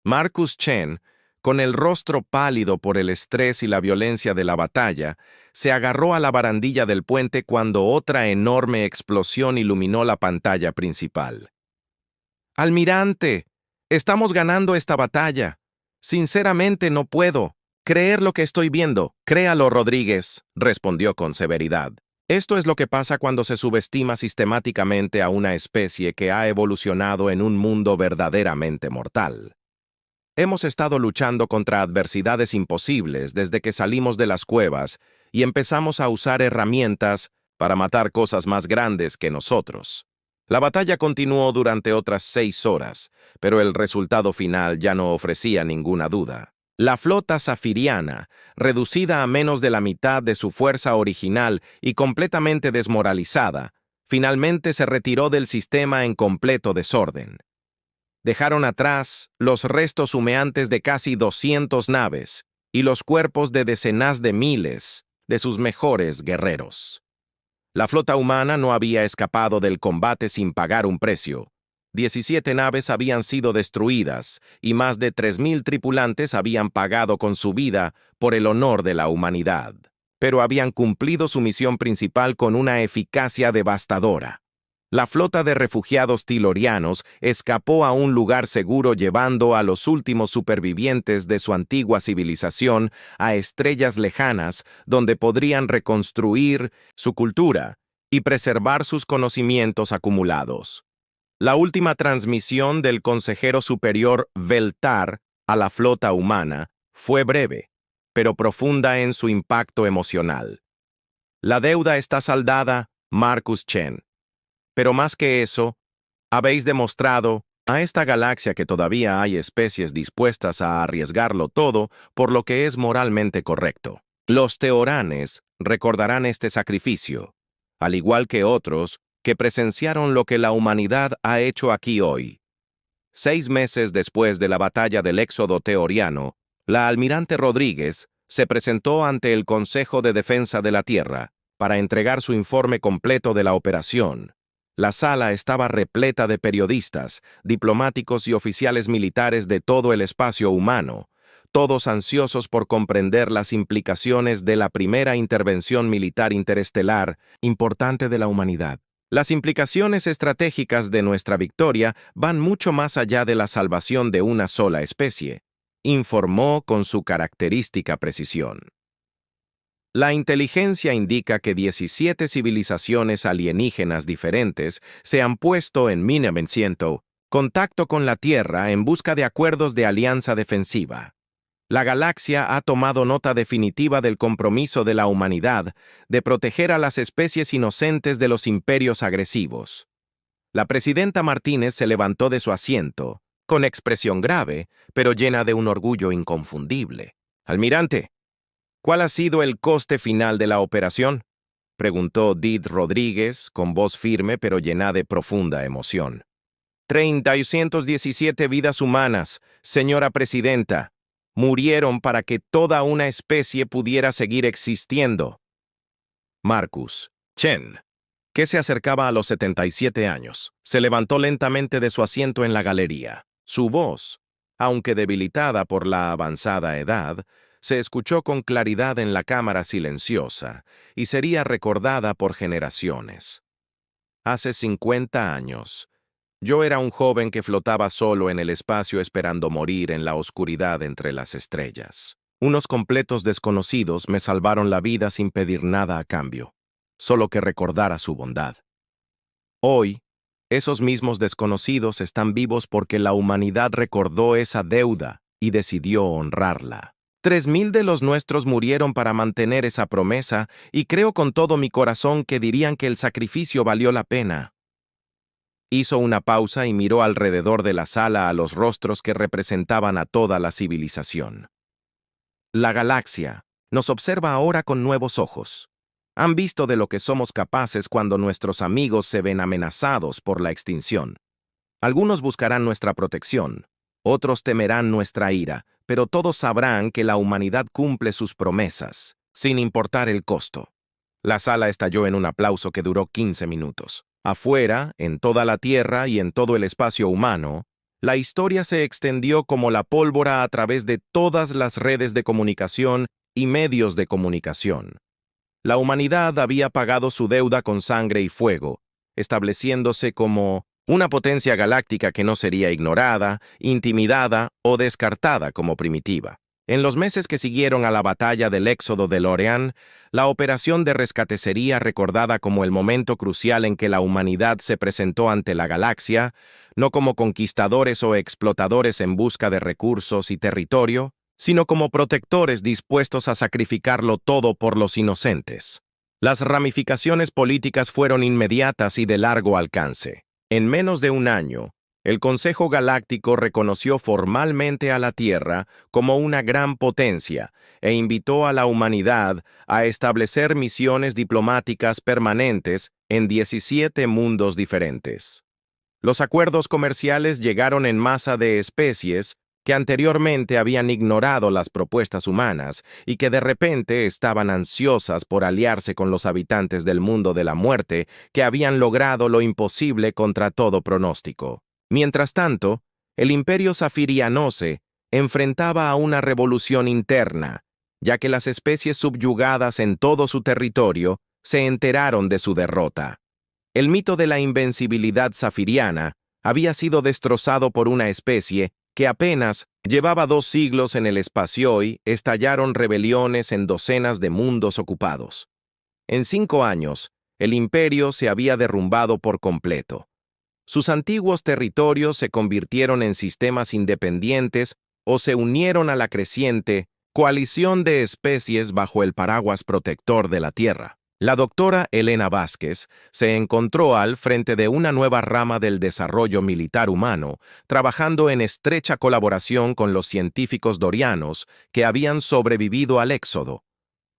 Marcus Chen, con el rostro pálido por el estrés y la violencia de la batalla, se agarró a la barandilla del puente cuando otra enorme explosión iluminó la pantalla principal. ¡Almirante! Estamos ganando esta batalla. Sinceramente no puedo creer lo que estoy viendo. Créalo, Rodríguez, respondió con severidad. Esto es lo que pasa cuando se subestima sistemáticamente a una especie que ha evolucionado en un mundo verdaderamente mortal. Hemos estado luchando contra adversidades imposibles desde que salimos de las cuevas y empezamos a usar herramientas para matar cosas más grandes que nosotros. La batalla continuó durante otras 6 horas, pero el resultado final ya no ofrecía ninguna duda. La flota zafiriana, reducida a menos de la mitad de su fuerza original y completamente desmoralizada, finalmente se retiró del sistema en completo desorden. Dejaron atrás los restos humeantes de casi 200 naves y los cuerpos de decenas de miles de sus mejores guerreros. La flota humana no había escapado del combate sin pagar un precio. 17 naves habían sido destruidas y más de 3.000 tripulantes habían pagado con su vida por el honor de la humanidad. Pero habían cumplido su misión principal con una eficacia devastadora. La flota de refugiados tilorianos escapó a un lugar seguro llevando a los últimos supervivientes de su antigua civilización a estrellas lejanas donde podrían reconstruir su cultura y preservar sus conocimientos acumulados. La última transmisión del consejero superior Veltar a la flota humana fue breve, pero profunda en su impacto emocional. La deuda está saldada, Marcus Chen. Pero más que eso, habéis demostrado a esta galaxia que todavía hay especies dispuestas a arriesgarlo todo por lo que es moralmente correcto. Los teoranes recordarán este sacrificio, al igual que otros que presenciaron lo que la humanidad ha hecho aquí hoy. 6 meses después de la batalla del éxodo teoriano, la almirante Rodríguez se presentó ante el Consejo de Defensa de la Tierra para entregar su informe completo de la operación. La sala estaba repleta de periodistas, diplomáticos y oficiales militares de todo el espacio humano, todos ansiosos por comprender las implicaciones de la primera intervención militar interestelar importante de la humanidad. Las implicaciones estratégicas de nuestra victoria van mucho más allá de la salvación de una sola especie, informó con su característica precisión. La inteligencia indica que 17 civilizaciones alienígenas diferentes se han puesto en contacto con la Tierra en busca de acuerdos de alianza defensiva. La galaxia ha tomado nota definitiva del compromiso de la humanidad de proteger a las especies inocentes de los imperios agresivos. La presidenta Martínez se levantó de su asiento, con expresión grave, pero llena de un orgullo inconfundible. «Almirante, ¿cuál ha sido el coste final de la operación?», preguntó Did Rodríguez, con voz firme pero llena de profunda emoción. 317 vidas humanas, señora presidenta, murieron para que toda una especie pudiera seguir existiendo. Marcus Chen, que se acercaba a los 77 años, se levantó lentamente de su asiento en la galería. Su voz, aunque debilitada por la avanzada edad, se escuchó con claridad en la cámara silenciosa y sería recordada por generaciones. Hace 50 años, yo era un joven que flotaba solo en el espacio esperando morir en la oscuridad entre las estrellas. Unos completos desconocidos me salvaron la vida sin pedir nada a cambio, solo que recordara su bondad. Hoy, esos mismos desconocidos están vivos porque la humanidad recordó esa deuda y decidió honrarla. 3.000 de los nuestros murieron para mantener esa promesa y creo con todo mi corazón que dirían que el sacrificio valió la pena. Hizo una pausa y miró alrededor de la sala a los rostros que representaban a toda la civilización. La galaxia nos observa ahora con nuevos ojos. Han visto de lo que somos capaces cuando nuestros amigos se ven amenazados por la extinción. Algunos buscarán nuestra protección, otros temerán nuestra ira, pero todos sabrán que la humanidad cumple sus promesas, sin importar el costo. La sala estalló en un aplauso que duró 15 minutos. Afuera, en toda la Tierra y en todo el espacio humano, la historia se extendió como la pólvora a través de todas las redes de comunicación y medios de comunicación. La humanidad había pagado su deuda con sangre y fuego, estableciéndose como una potencia galáctica que no sería ignorada, intimidada o descartada como primitiva. En los meses que siguieron a la batalla del éxodo de Lorien, la operación de rescate sería recordada como el momento crucial en que la humanidad se presentó ante la galaxia, no como conquistadores o explotadores en busca de recursos y territorio, sino como protectores dispuestos a sacrificarlo todo por los inocentes. Las ramificaciones políticas fueron inmediatas y de largo alcance. En menos de un año, el Consejo Galáctico reconoció formalmente a la Tierra como una gran potencia e invitó a la humanidad a establecer misiones diplomáticas permanentes en 17 mundos diferentes. Los acuerdos comerciales llegaron en masa de especies que anteriormente habían ignorado las propuestas humanas y que de repente estaban ansiosas por aliarse con los habitantes del mundo de la muerte que habían logrado lo imposible contra todo pronóstico. Mientras tanto, el Imperio Safirianose enfrentaba a una revolución interna, ya que las especies subyugadas en todo su territorio se enteraron de su derrota. El mito de la invencibilidad safiriana había sido destrozado por una especie que apenas llevaba 2 siglos en el espacio y estallaron rebeliones en docenas de mundos ocupados. En 5 años, el imperio se había derrumbado por completo. Sus antiguos territorios se convirtieron en sistemas independientes o se unieron a la creciente coalición de especies bajo el paraguas protector de la Tierra. La doctora Elena Vázquez se encontró al frente de una nueva rama del desarrollo militar humano, trabajando en estrecha colaboración con los científicos dorianos que habían sobrevivido al éxodo.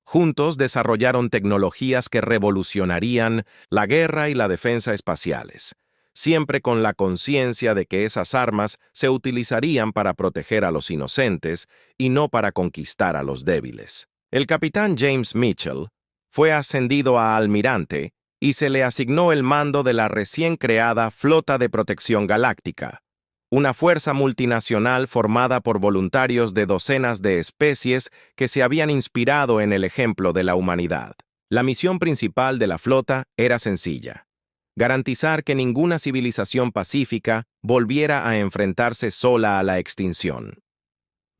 Juntos desarrollaron tecnologías que revolucionarían la guerra y la defensa espaciales, siempre con la conciencia de que esas armas se utilizarían para proteger a los inocentes y no para conquistar a los débiles. El capitán James Mitchell fue ascendido a almirante y se le asignó el mando de la recién creada Flota de Protección Galáctica, una fuerza multinacional formada por voluntarios de docenas de especies que se habían inspirado en el ejemplo de la humanidad. La misión principal de la flota era sencilla: garantizar que ninguna civilización pacífica volviera a enfrentarse sola a la extinción.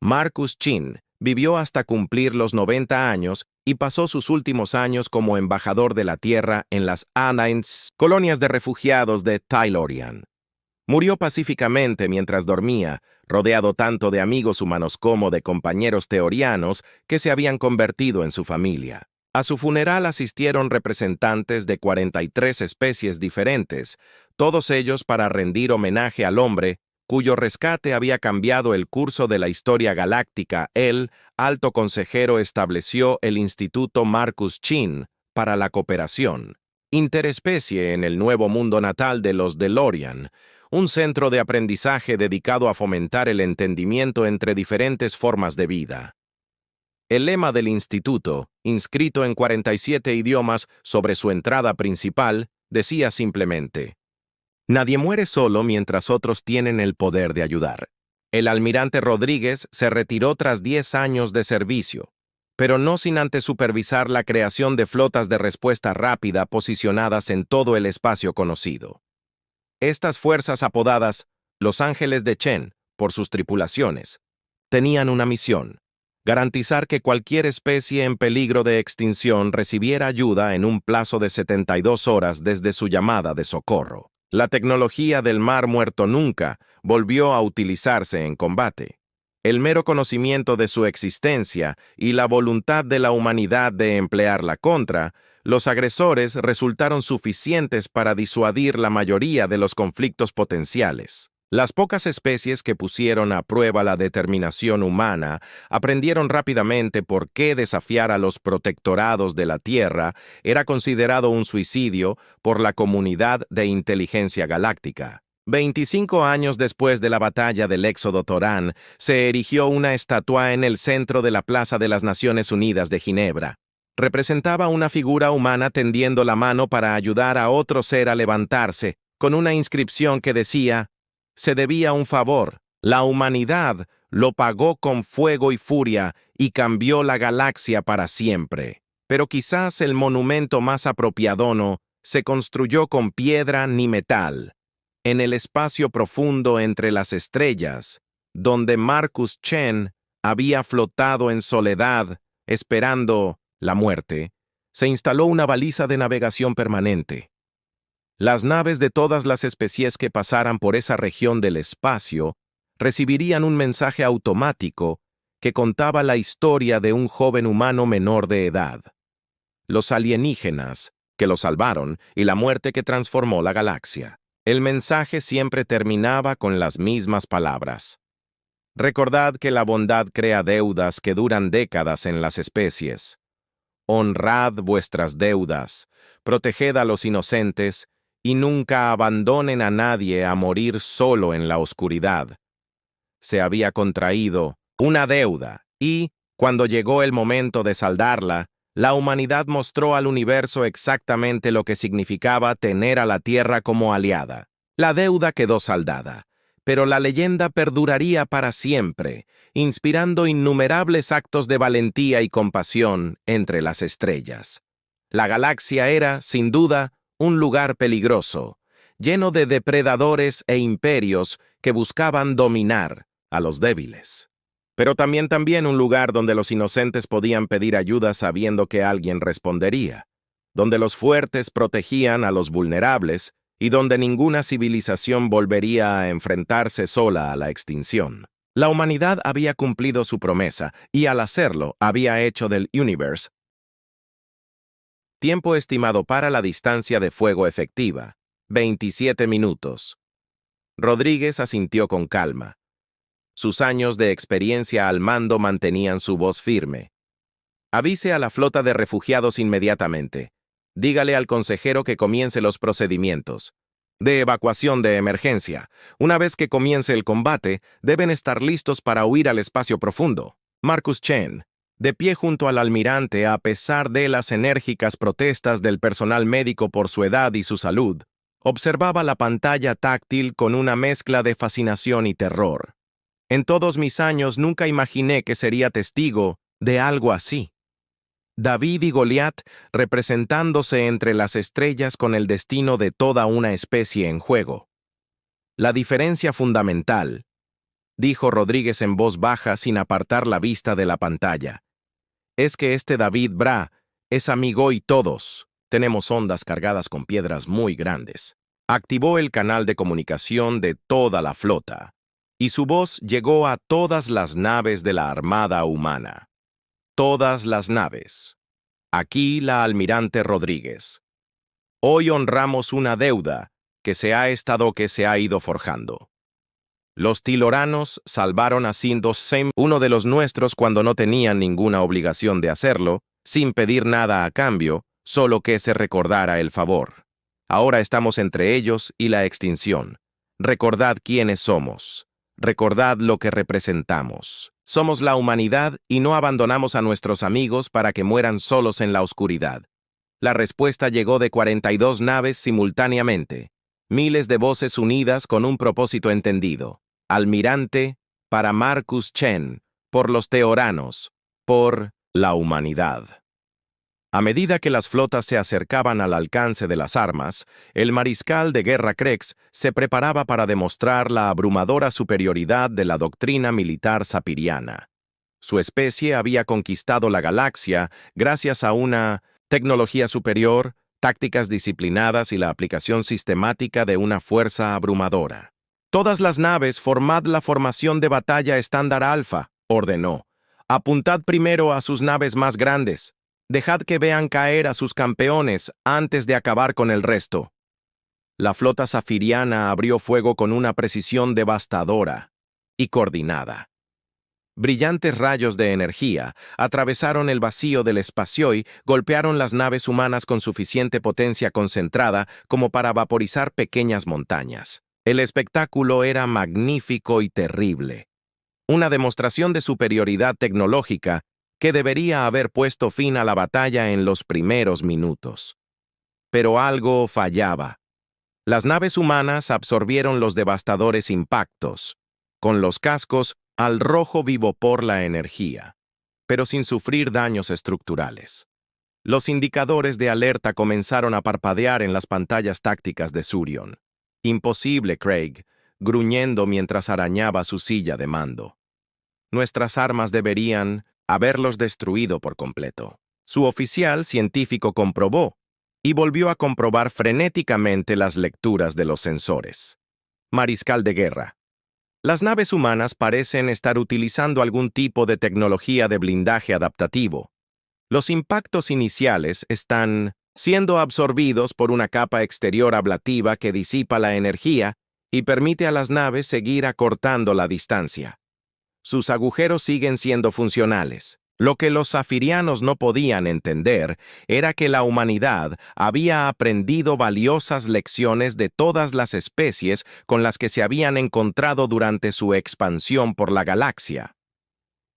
Marcus Chin vivió hasta cumplir los 90 años y pasó sus últimos años como embajador de la Tierra en las Anines, colonias de refugiados de Tylorian. Murió pacíficamente mientras dormía, rodeado tanto de amigos humanos como de compañeros teorianos que se habían convertido en su familia. A su funeral asistieron representantes de 43 especies diferentes, todos ellos para rendir homenaje al hombre cuyo rescate había cambiado el curso de la historia galáctica. El alto consejero estableció el Instituto Marcus Chin para la cooperación interespecie en el nuevo mundo natal de los DeLorean, un centro de aprendizaje dedicado a fomentar el entendimiento entre diferentes formas de vida. El lema del instituto, inscrito en 47 idiomas sobre su entrada principal, decía simplemente: nadie muere solo mientras otros tienen el poder de ayudar. El almirante Rodríguez se retiró tras 10 años de servicio, pero no sin antes supervisar la creación de flotas de respuesta rápida posicionadas en todo el espacio conocido. Estas fuerzas apodadas Los Ángeles de Chen por sus tripulaciones tenían una misión: garantizar que cualquier especie en peligro de extinción recibiera ayuda en un plazo de 72 horas desde su llamada de socorro. La tecnología del Mar Muerto nunca volvió a utilizarse en combate. El mero conocimiento de su existencia y la voluntad de la humanidad de emplearla contra los agresores resultaron suficientes para disuadir la mayoría de los conflictos potenciales. Las pocas especies que pusieron a prueba la determinación humana aprendieron rápidamente por qué desafiar a los protectorados de la Tierra era considerado un suicidio por la comunidad de inteligencia galáctica. 25 años después de la batalla del Éxodo Torán, se erigió una estatua en el centro de la Plaza de las Naciones Unidas de Ginebra. Representaba una figura humana tendiendo la mano para ayudar a otro ser a levantarse, con una inscripción que decía: se debía un favor. La humanidad lo pagó con fuego y furia y cambió la galaxia para siempre. Pero quizás el monumento más apropiado no se construyó con piedra ni metal. En el espacio profundo entre las estrellas, donde Marcus Chen había flotado en soledad, esperando la muerte, se instaló una baliza de navegación permanente. Las naves de todas las especies que pasaran por esa región del espacio recibirían un mensaje automático que contaba la historia de un joven humano menor de edad, los alienígenas que lo salvaron y la muerte que transformó la galaxia. El mensaje siempre terminaba con las mismas palabras. Recordad que la bondad crea deudas que duran décadas en las especies. Honrad vuestras deudas, proteged a los inocentes y nunca abandonen a nadie a morir solo en la oscuridad. Se había contraído una deuda y, cuando llegó el momento de saldarla, la humanidad mostró al universo exactamente lo que significaba tener a la Tierra como aliada. La deuda quedó saldada, pero la leyenda perduraría para siempre, inspirando innumerables actos de valentía y compasión entre las estrellas. La galaxia era, sin duda, un lugar peligroso, lleno de depredadores e imperios que buscaban dominar a los débiles. Pero también un lugar donde los inocentes podían pedir ayuda sabiendo que alguien respondería, donde los fuertes protegían a los vulnerables y donde ninguna civilización volvería a enfrentarse sola a la extinción. La humanidad había cumplido su promesa y al hacerlo había hecho del Universe tiempo estimado para la distancia de fuego efectiva, 27 minutos. Rodríguez asintió con calma. Sus años de experiencia al mando mantenían su voz firme. Avise a la flota de refugiados inmediatamente. Dígale al consejero que comience los procedimientos de evacuación de emergencia. Una vez que comience el combate, deben estar listos para huir al espacio profundo. Marcus Chen, de pie junto al almirante a pesar de las enérgicas protestas del personal médico por su edad y su salud, observaba la pantalla táctil con una mezcla de fascinación y terror. En todos mis años nunca imaginé que sería testigo de algo así. David y Goliat representándose entre las estrellas con el destino de toda una especie en juego. La diferencia fundamental, dijo Rodríguez en voz baja sin apartar la vista de la pantalla, es que este David Bra es amigo y todos tenemos ondas cargadas con piedras muy grandes. Activó el canal de comunicación de toda la flota, y su voz llegó a todas las naves de la Armada Humana. Todas las naves. Aquí la almirante Rodríguez. Hoy honramos una deuda que se ha ido forjando. Los tiloranos salvaron a Sindhu Sem, uno de los nuestros cuando no tenían ninguna obligación de hacerlo, sin pedir nada a cambio, solo que se recordara el favor. Ahora estamos entre ellos y la extinción. Recordad quiénes somos. Recordad lo que representamos. Somos la humanidad y no abandonamos a nuestros amigos para que mueran solos en la oscuridad. La respuesta llegó de 42 naves simultáneamente. Miles de voces unidas con un propósito entendido. Almirante, para Marcus Chen, por los teoranos, por la humanidad. A medida que las flotas se acercaban al alcance de las armas, el mariscal de guerra Krex se preparaba para demostrar la abrumadora superioridad de la doctrina militar sapiriana. Su especie había conquistado la galaxia gracias a una tecnología superior, tácticas disciplinadas y la aplicación sistemática de una fuerza abrumadora. Todas las naves, formad la formación de batalla estándar alfa, ordenó. Apuntad primero a sus naves más grandes. Dejad que vean caer a sus campeones antes de acabar con el resto. La flota safiriana abrió fuego con una precisión devastadora y coordinada. Brillantes rayos de energía atravesaron el vacío del espacio y golpearon las naves humanas con suficiente potencia concentrada como para vaporizar pequeñas montañas. El espectáculo era magnífico y terrible. Una demostración de superioridad tecnológica que debería haber puesto fin a la batalla en los primeros minutos. Pero algo fallaba. Las naves humanas absorbieron los devastadores impactos, con los cascos al rojo vivo por la energía, pero sin sufrir daños estructurales. Los indicadores de alerta comenzaron a parpadear en las pantallas tácticas de Surion. Imposible, Craig, gruñendo mientras arañaba su silla de mando. Nuestras armas deberían haberlos destruido por completo. Su oficial científico comprobó, y volvió a comprobar frenéticamente las lecturas de los sensores. Mariscal de guerra. Las naves humanas parecen estar utilizando algún tipo de tecnología de blindaje adaptativo. Los impactos iniciales están siendo absorbidos por una capa exterior ablativa que disipa la energía y permite a las naves seguir acortando la distancia. Sus agujeros siguen siendo funcionales. Lo que los zafirianos no podían entender era que la humanidad había aprendido valiosas lecciones de todas las especies con las que se habían encontrado durante su expansión por la galaxia.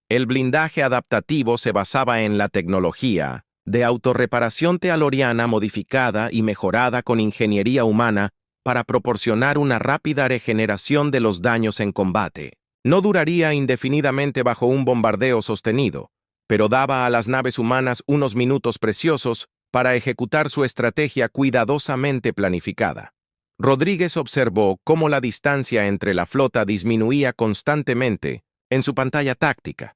El blindaje adaptativo se basaba en la tecnología de autorreparación tealoriana modificada y mejorada con ingeniería humana para proporcionar una rápida regeneración de los daños en combate. No duraría indefinidamente bajo un bombardeo sostenido, pero daba a las naves humanas unos minutos preciosos para ejecutar su estrategia cuidadosamente planificada. Rodríguez observó cómo la distancia entre la flota disminuía constantemente en su pantalla táctica.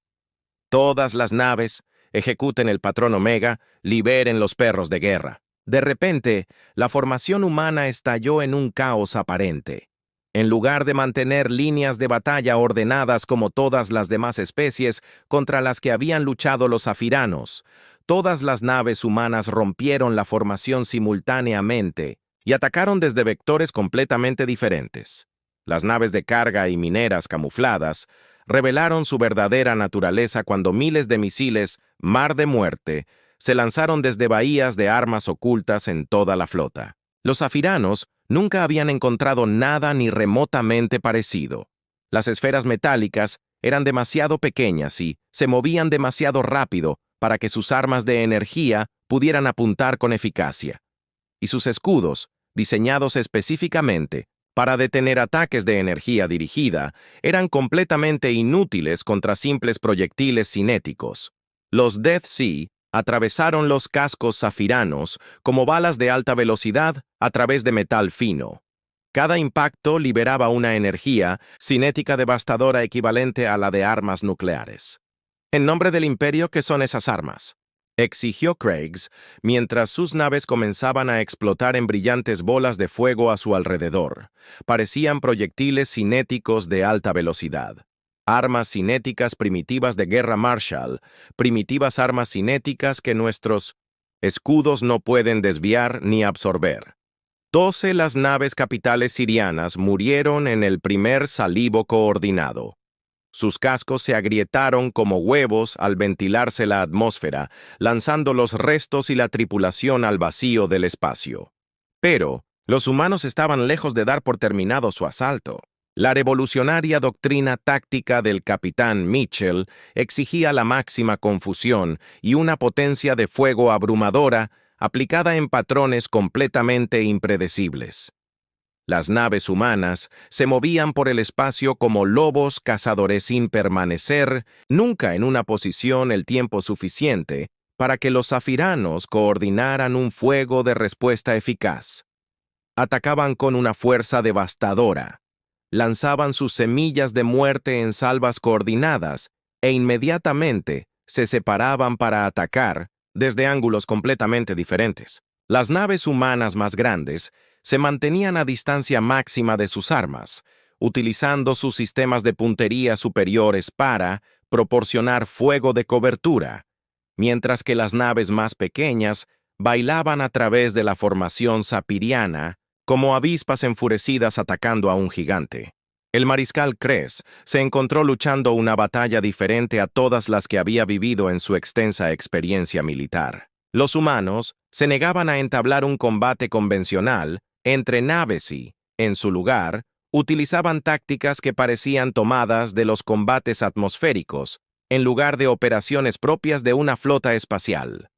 Todas las naves ejecuten el patrón Omega, liberen los perros de guerra. De repente, la formación humana estalló en un caos aparente. En lugar de mantener líneas de batalla ordenadas como todas las demás especies contra las que habían luchado los zafiranos, todas las naves humanas rompieron la formación simultáneamente y atacaron desde vectores completamente diferentes. Las naves de carga y mineras camufladas revelaron su verdadera naturaleza cuando miles de misiles Mar de Muerte se lanzaron desde bahías de armas ocultas en toda la flota. Los zafiranos nunca habían encontrado nada ni remotamente parecido. Las esferas metálicas eran demasiado pequeñas y se movían demasiado rápido para que sus armas de energía pudieran apuntar con eficacia. Y sus escudos, diseñados específicamente para detener ataques de energía dirigida, eran completamente inútiles contra simples proyectiles cinéticos. Los Death Sea atravesaron los cascos zafiranos como balas de alta velocidad a través de metal fino. Cada impacto liberaba una energía cinética devastadora equivalente a la de armas nucleares. ¿En nombre del Imperio, qué son esas armas?, exigió Craigs, mientras sus naves comenzaban a explotar en brillantes bolas de fuego a su alrededor. Parecían proyectiles cinéticos de alta velocidad. Armas cinéticas primitivas de guerra Marshall, primitivas armas cinéticas que nuestros escudos no pueden desviar ni absorber. 12 las naves capitales sirianas murieron en el primer salivo coordinado. Sus cascos se agrietaron como huevos al ventilarse la atmósfera, lanzando los restos y la tripulación al vacío del espacio. Pero los humanos estaban lejos de dar por terminado su asalto. La revolucionaria doctrina táctica del capitán Mitchell exigía la máxima confusión y una potencia de fuego abrumadora aplicada en patrones completamente impredecibles. Las naves humanas se movían por el espacio como lobos cazadores sin permanecer nunca en una posición el tiempo suficiente para que los zafiranos coordinaran un fuego de respuesta eficaz. Atacaban con una fuerza devastadora. Lanzaban sus semillas de muerte en salvas coordinadas e inmediatamente se separaban para atacar desde ángulos completamente diferentes. Las naves humanas más grandes se mantenían a distancia máxima de sus armas, utilizando sus sistemas de puntería superiores para proporcionar fuego de cobertura, mientras que las naves más pequeñas bailaban a través de la formación sapiriana como avispas enfurecidas atacando a un gigante. El mariscal Kress se encontró luchando una batalla diferente a todas las que había vivido en su extensa experiencia militar. Los humanos se negaban a entablar un combate convencional entre naves y, en su lugar, utilizaban tácticas que parecían tomadas de los combates atmosféricos, en lugar de operaciones propias de una flota espacial.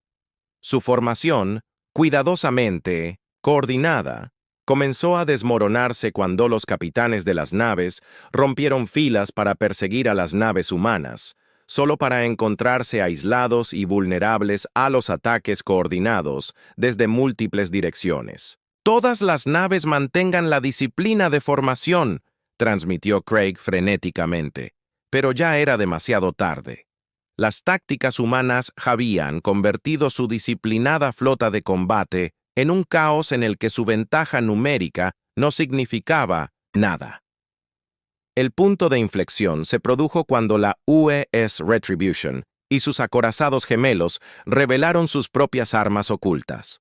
Su formación, cuidadosamente coordinada, comenzó a desmoronarse cuando los capitanes de las naves rompieron filas para perseguir a las naves humanas, solo para encontrarse aislados y vulnerables a los ataques coordinados desde múltiples direcciones. «Todas las naves mantengan la disciplina de formación», transmitió Craig frenéticamente, pero ya era demasiado tarde. Las tácticas humanas habían convertido su disciplinada flota de combate en un caos en el que su ventaja numérica no significaba nada. El punto de inflexión se produjo cuando la UES Retribution y sus acorazados gemelos revelaron sus propias armas ocultas.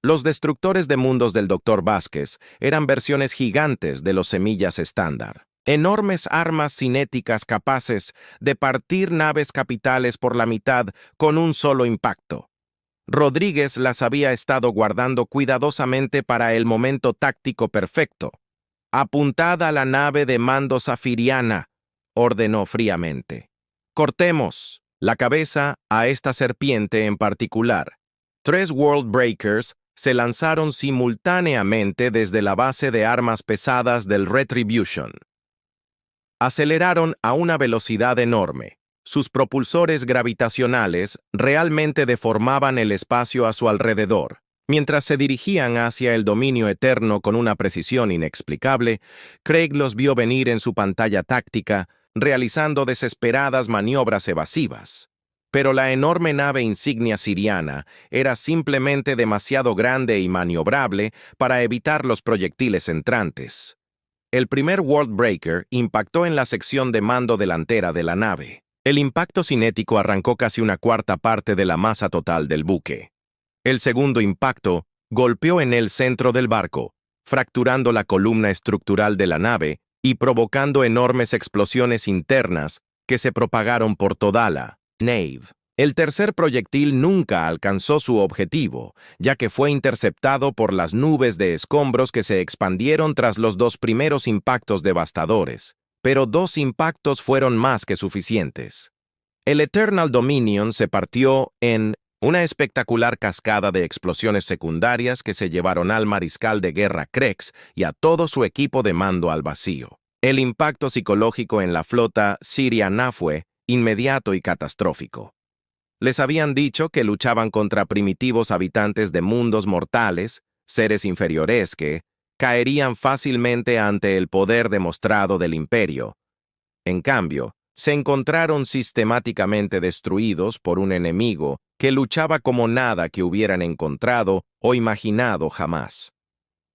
Los destructores de mundos del Dr. Vázquez eran versiones gigantes de los semillas estándar. Enormes armas cinéticas capaces de partir naves capitales por la mitad con un solo impacto. Rodríguez las había estado guardando cuidadosamente para el momento táctico perfecto. «Apuntad a la nave de mando Zafiriana», ordenó fríamente. «Cortemos la cabeza a esta serpiente en particular». 3 World Breakers se lanzaron simultáneamente desde la base de armas pesadas del Retribution. Aceleraron a una velocidad enorme. Sus propulsores gravitacionales realmente deformaban el espacio a su alrededor. Mientras se dirigían hacia el dominio eterno con una precisión inexplicable, Craig los vio venir en su pantalla táctica, realizando desesperadas maniobras evasivas. Pero la enorme nave insignia siriana era simplemente demasiado grande y maniobrable para evitar los proyectiles entrantes. El primer World Breaker impactó en la sección de mando delantera de la nave. El impacto cinético arrancó casi una cuarta parte de la masa total del buque. El segundo impacto golpeó en el centro del barco, fracturando la columna estructural de la nave y provocando enormes explosiones internas que se propagaron por toda la nave. El tercer proyectil nunca alcanzó su objetivo, ya que fue interceptado por las nubes de escombros que se expandieron tras los 2 primeros impactos devastadores, pero 2 impactos fueron más que suficientes. El Eternal Dominion se partió en una espectacular cascada de explosiones secundarias que se llevaron al mariscal de guerra Krex y a todo su equipo de mando al vacío. El impacto psicológico en la flota siriana fue inmediato y catastrófico. Les habían dicho que luchaban contra primitivos habitantes de mundos mortales, seres inferiores que caerían fácilmente ante el poder demostrado del imperio. En cambio, se encontraron sistemáticamente destruidos por un enemigo que luchaba como nada que hubieran encontrado o imaginado jamás.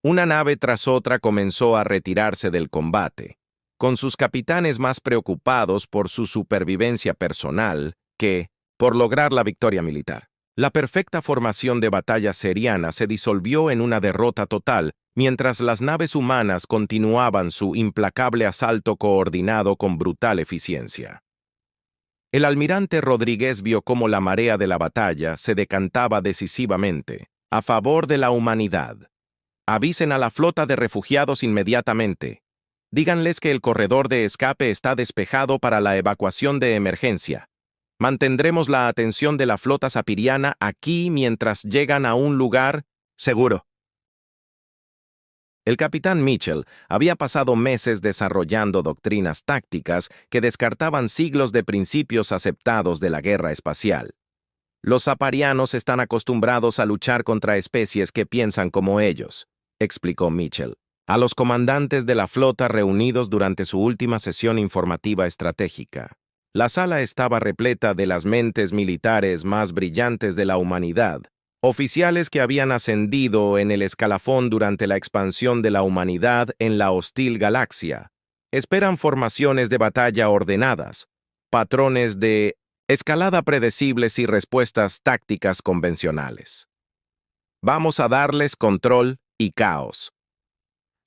Una nave tras otra comenzó a retirarse del combate, con sus capitanes más preocupados por su supervivencia personal que por lograr la victoria militar. La perfecta formación de batalla seriana se disolvió en una derrota total, mientras las naves humanas continuaban su implacable asalto coordinado con brutal eficiencia. El almirante Rodríguez vio cómo la marea de la batalla se decantaba decisivamente a favor de la humanidad. «Avisen a la flota de refugiados inmediatamente. Díganles que el corredor de escape está despejado para la evacuación de emergencia. Mantendremos la atención de la flota zapiriana aquí mientras llegan a un lugar seguro». El capitán Mitchell había pasado meses desarrollando doctrinas tácticas que descartaban siglos de principios aceptados de la guerra espacial. «Los zaparianos están acostumbrados a luchar contra especies que piensan como ellos», explicó Mitchell a los comandantes de la flota reunidos durante su última sesión informativa estratégica. La sala estaba repleta de las mentes militares más brillantes de la humanidad, oficiales que habían ascendido en el escalafón durante la expansión de la humanidad en la hostil galaxia. Esperan formaciones de batalla ordenadas, patrones de escalada predecibles y respuestas tácticas convencionales. Vamos a darles control y caos.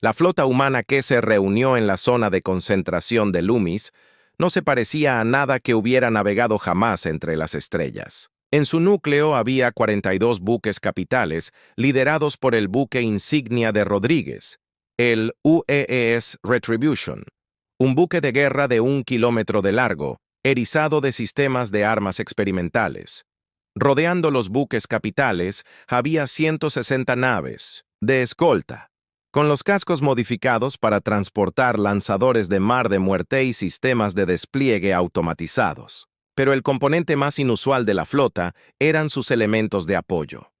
La flota humana que se reunió en la zona de concentración de Loomis no se parecía a nada que hubiera navegado jamás entre las estrellas. En su núcleo había 42 buques capitales, liderados por el buque insignia de Rodríguez, el UES Retribution, un buque de guerra de 1 kilómetro de largo, erizado de sistemas de armas experimentales. Rodeando los buques capitales había 160 naves de escolta, con los cascos modificados para transportar lanzadores de mar de muerte y sistemas de despliegue automatizados. Pero el componente más inusual de la flota eran sus elementos de apoyo.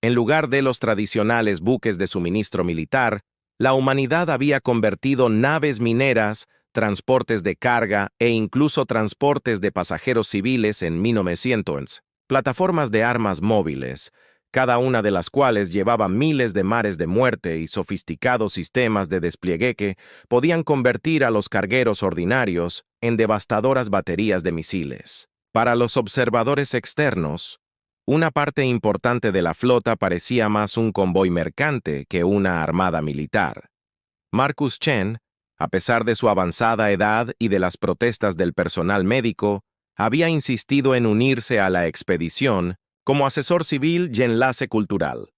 En lugar de los tradicionales buques de suministro militar, la humanidad había convertido naves mineras, transportes de carga e incluso transportes de pasajeros civiles en 1900, plataformas de armas móviles, cada una de las cuales llevaba miles de mares de muerte y sofisticados sistemas de despliegue que podían convertir a los cargueros ordinarios en devastadoras baterías de misiles. Para los observadores externos, una parte importante de la flota parecía más un convoy mercante que una armada militar. Marcus Chen, a pesar de su avanzada edad y de las protestas del personal médico, había insistido en unirse a la expedición como asesor civil y enlace cultural.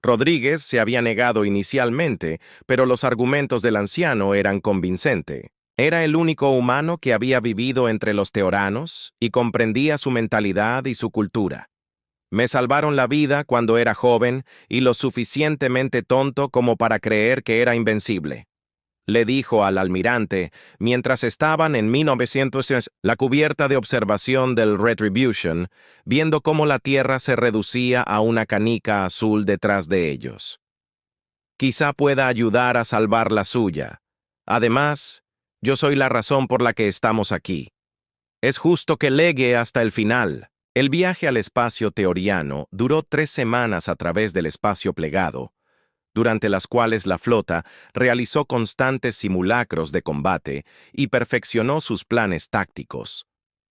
Rodríguez se había negado inicialmente, pero los argumentos del anciano eran convincentes. Era el único humano que había vivido entre los teoranos y comprendía su mentalidad y su cultura. Me salvaron la vida cuando era joven y lo suficientemente tonto como para creer que era invencible, le dijo al almirante mientras estaban en 1900 la cubierta de observación del Retribution, viendo cómo la tierra se reducía a una canica azul detrás de ellos. Quizá pueda ayudar a salvar la suya. Además, yo soy la razón por la que estamos aquí. Es justo que llegue hasta el final. El viaje al espacio teoriano duró 3 semanas a través del espacio plegado, durante las cuales la flota realizó constantes simulacros de combate y perfeccionó sus planes tácticos.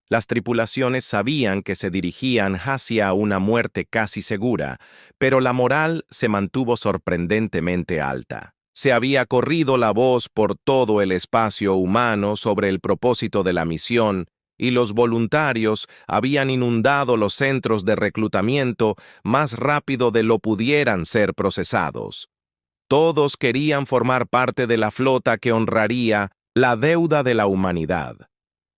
Las tripulaciones sabían que se dirigían hacia una muerte casi segura, pero la moral se mantuvo sorprendentemente alta. Se había corrido la voz por todo el espacio humano sobre el propósito de la misión, y los voluntarios habían inundado los centros de reclutamiento más rápido de lo pudieran ser procesados. Todos querían formar parte de la flota que honraría la deuda de la humanidad.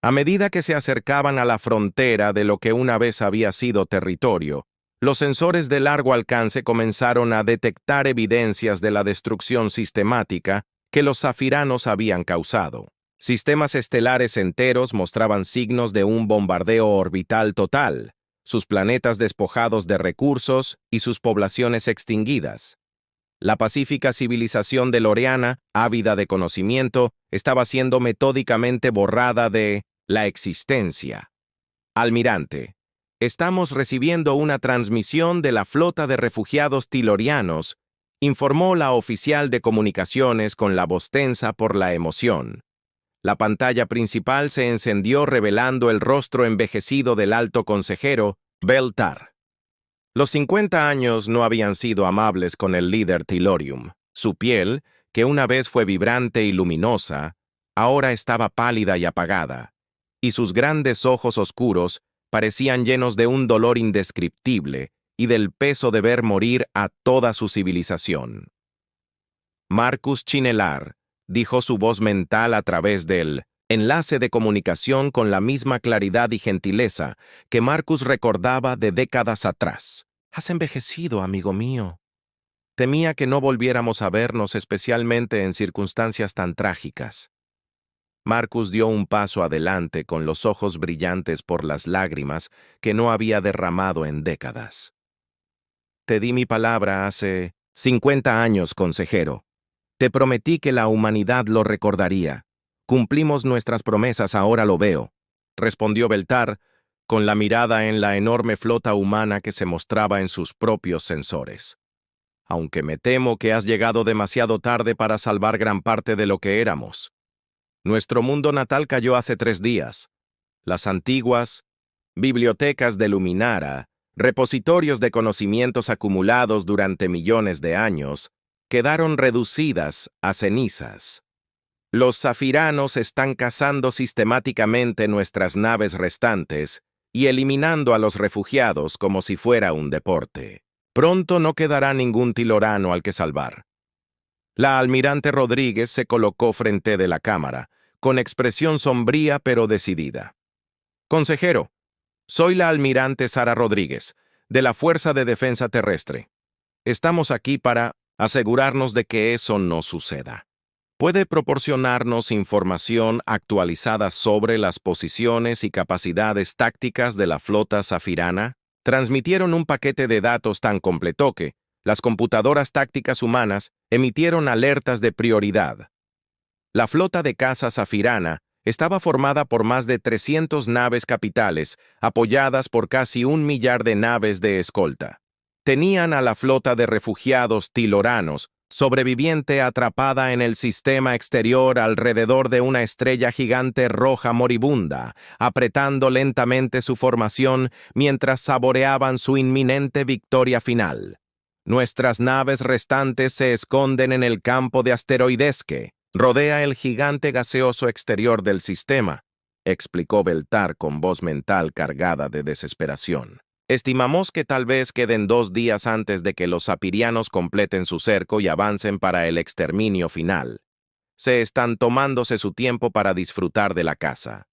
A medida que se acercaban a la frontera de lo que una vez había sido territorio, los sensores de largo alcance comenzaron a detectar evidencias de la destrucción sistemática que los zafiranos habían causado. Sistemas estelares enteros mostraban signos de un bombardeo orbital total, sus planetas despojados de recursos y sus poblaciones extinguidas. La pacífica civilización de Loriana, ávida de conocimiento, estaba siendo metódicamente borrada de la existencia. Almirante, estamos recibiendo una transmisión de la flota de refugiados tilorianos, informó la oficial de comunicaciones con la voz tensa por la emoción. La pantalla principal se encendió revelando el rostro envejecido del alto consejero, Beltar. Los 50 años no habían sido amables con el líder Tellurium. Su piel, que una vez fue vibrante y luminosa, ahora estaba pálida y apagada, y sus grandes ojos oscuros parecían llenos de un dolor indescriptible y del peso de ver morir a toda su civilización. Marcus Chinelar, dijo su voz mental a través del enlace de comunicación con la misma claridad y gentileza que Marcus recordaba de décadas atrás. Has envejecido, amigo mío. Temía que no volviéramos a vernos, especialmente en circunstancias tan trágicas. Marcus dio un paso adelante con los ojos brillantes por las lágrimas que no había derramado en décadas. Te di mi palabra hace 50 años, consejero. Te prometí que la humanidad lo recordaría. Cumplimos nuestras promesas, ahora lo veo, respondió Beltar, con la mirada en la enorme flota humana que se mostraba en sus propios sensores. Aunque me temo que has llegado demasiado tarde para salvar gran parte de lo que éramos. Nuestro mundo natal cayó hace 3 días. Las antiguas bibliotecas de Luminara, repositorios de conocimientos acumulados durante millones de años, quedaron reducidas a cenizas. Los zafiranos están cazando sistemáticamente nuestras naves restantes y eliminando a los refugiados como si fuera un deporte. Pronto no quedará ningún tilorano al que salvar. La almirante Rodríguez se colocó frente de la cámara, con expresión sombría pero decidida. Consejero, soy la almirante Sara Rodríguez, de la Fuerza de Defensa Terrestre. Estamos aquí para asegurarnos de que eso no suceda. ¿Puede proporcionarnos información actualizada sobre las posiciones y capacidades tácticas de la flota zafirana? Transmitieron un paquete de datos tan completo que las computadoras tácticas humanas emitieron alertas de prioridad. La flota de caza zafirana estaba formada por más de 300 naves capitales, apoyadas por casi 1 millar de naves de escolta. Tenían a la flota de refugiados tiloranos, sobreviviente atrapada en el sistema exterior alrededor de una estrella gigante roja moribunda, apretando lentamente su formación mientras saboreaban su inminente victoria final. Nuestras naves restantes se esconden en el campo de asteroides que rodea el gigante gaseoso exterior del sistema, explicó Beltar con voz mental cargada de desesperación. Estimamos que tal vez queden 2 días antes de que los sapirianos completen su cerco y avancen para el exterminio final. Se están tomándose su tiempo para disfrutar de la caza.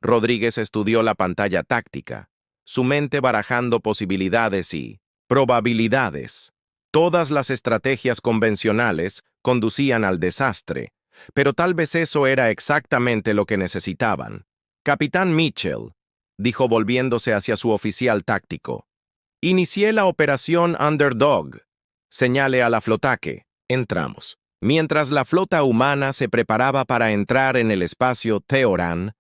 Rodríguez estudió la pantalla táctica, su mente barajando posibilidades y probabilidades. Todas las estrategias convencionales conducían al desastre, pero tal vez eso era exactamente lo que necesitaban. Capitán Mitchell, dijo volviéndose hacia su oficial táctico. Inicié la operación Underdog. Señale a la flotaque. Entramos. Mientras la flota humana se preparaba para entrar en el espacio Teoran,